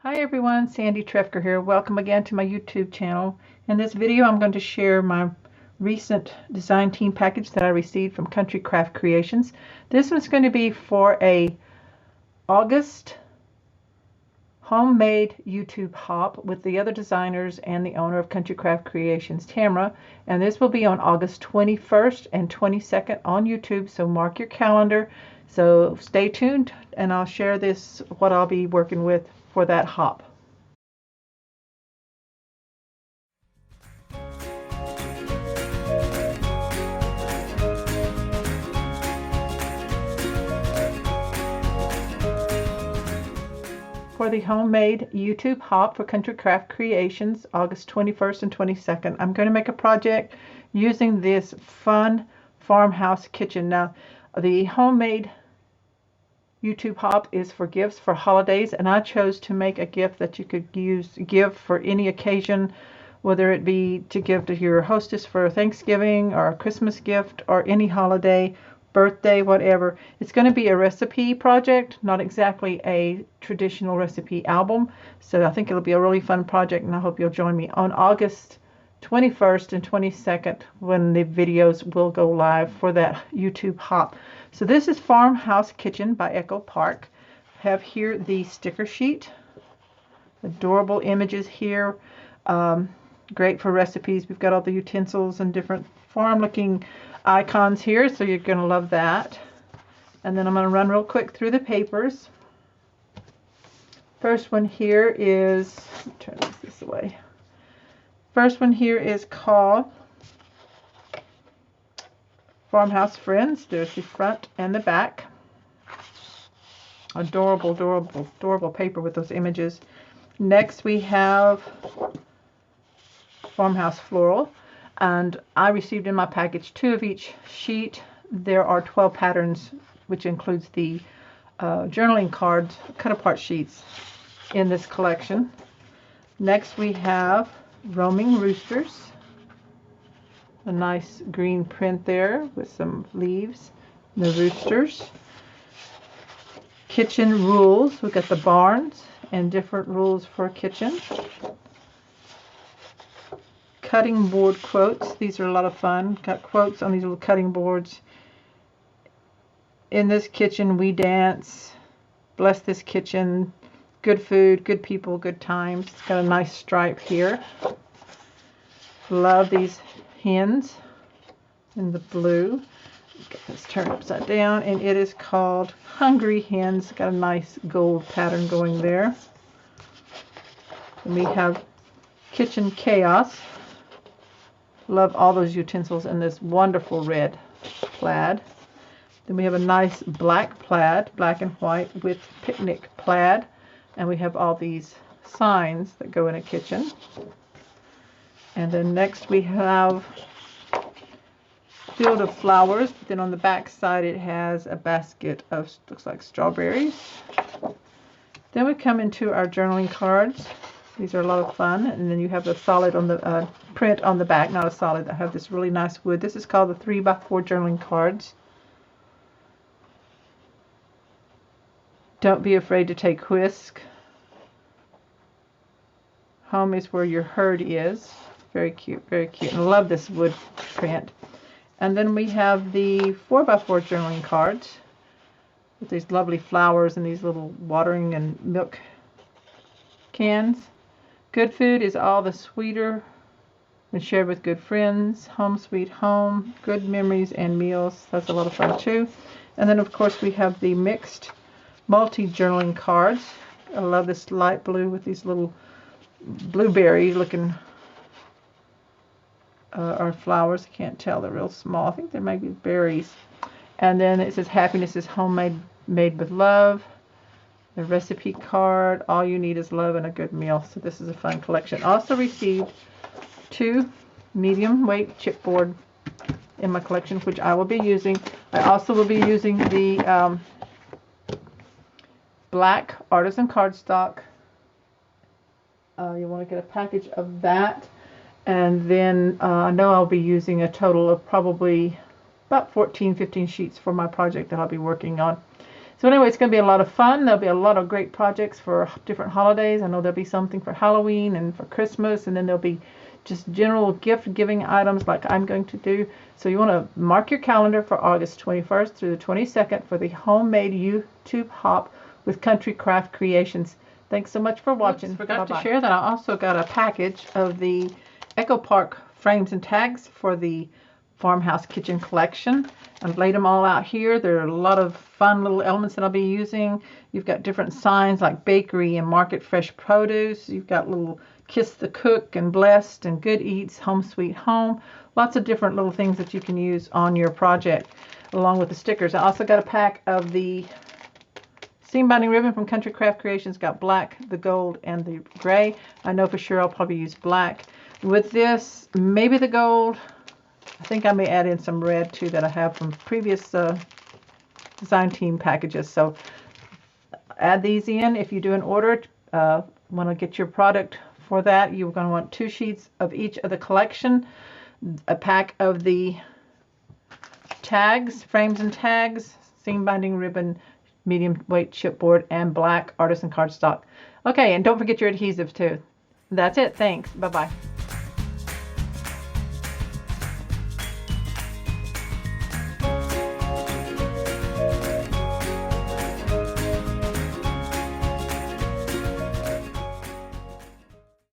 Hi everyone, Sandy Trefger here. Welcome again to my YouTube channel. In this video I'm going to share my recent design team package that I received from Country Craft Creations. This one's going to be for a August homemade YouTube hop with the other designers and the owner of Country Craft Creations, Tamara. And this will be on August 21st and 22nd on YouTube, so mark your calendar. So stay tuned and I'll share what I'll be working with for that hop. For the homemade YouTube hop for Country Craft Creations, August 21st and 22nd, I'm going to make a project using this fun farmhouse kitchen. Now, the homemade YouTube hop is for gifts for holidays, and I chose to make a gift that you could give for any occasion, whether it be to give to your hostess for Thanksgiving or a Christmas gift or any holiday, birthday, whatever. It's going to be a recipe project, not exactly a traditional recipe album. So I think it'll be a really fun project, and I hope you'll join me on August 21st and 22nd when the videos will go live for that YouTube hop. So this is Farmhouse Kitchen by Echo Park. I have here the sticker sheet. Adorable images here. Great for recipes. We've got all the utensils and different farm-looking icons here, so you're going to love that. And then I'm going to run real quick through the papers. First one here is, turn this away. First one here is called Farmhouse Friends. There's the front and the back. Adorable, adorable, adorable paper with those images. Next we have Farmhouse Floral, and I received in my package 2 of each sheet. There are 12 patterns, which includes the journaling cards, cut apart sheets in this collection. Next we have Roaming Roosters, a nice green print there with some leaves, the roosters. Kitchen rules, we've got the barns and different rules for kitchen. Cutting board quotes, these are a lot of fun. Got quotes on these little cutting boards. In this kitchen we dance, bless this kitchen, good food, good people, good times. It's got a nice stripe here. Love these hens in the blue. Get this turned upside down, and it is called Hungry Hens. Got a nice gold pattern going there. And we have Kitchen Chaos. Love all those utensils in this wonderful red plaid. Then we have a nice black plaid, black and white with picnic plaid. And we have all these signs that go in a kitchen. And then next we have Field of Flowers. But then on the back side it has a basket of, looks like strawberries. Then we come into our journaling cards. These are a lot of fun. And then you have the solid on the print on the back, not a solid. I have this really nice wood. This is called the 3x4 journaling cards. Don't be afraid to take risk. Home is where your herd is. Very cute, very cute. And I love this wood print. And then we have the 4x4 journaling cards with these lovely flowers and these little watering and milk cans. Good food is all the sweeter when shared with good friends. Home sweet home. Good memories and meals. That's a lot of fun too. And then of course we have the mixed multi-journaling cards. I love this light blue with these little blueberry looking are flowers. I can't tell, they're real small. I think they might be berries. And then it says happiness is homemade, made with love. The recipe card, all you need is love and a good meal. So this is a fun collection. Also received 2 medium weight chipboard in my collection, which I will be using. I also will be using the black Artisan Cardstock. You want to get a package of that. And then I know I'll be using a total of probably about 14-15 sheets for my project that I'll be working on. So anyway, it's going to be a lot of fun. There'll be a lot of great projects for different holidays. I know there'll be something for Halloween and for Christmas, and then there'll be just general gift giving items like I'm going to do. So you want to mark your calendar for August 21st through the 22nd for the homemade YouTube hop with Country Craft Creations. Thanks so much for watching. Forgot to share that I also got a package of the Echo Park frames and tags for the Farmhouse Kitchen collection. I've laid them all out here. There are a lot of fun little elements that I'll be using. You've got different signs like bakery and market fresh produce. You've got little kiss the cook and blessed and good eats, home sweet home. Lots of different little things that you can use on your project along with the stickers. I also got a pack of the seam binding ribbon from Country Craft Creations. Got black, the gold, and the gray. I know for sure I'll probably use black. With this, maybe the gold. I think I may add in some red too that I have from previous design team packages. So add these in if you do an order. Want to get your product for that, you're going to want 2 sheets of each of the collection, a pack of the tags, frames and tags, seam binding ribbon, medium weight chipboard, and black artisan cardstock. Okay, and don't forget your adhesive too. That's it. Thanks. Bye-bye.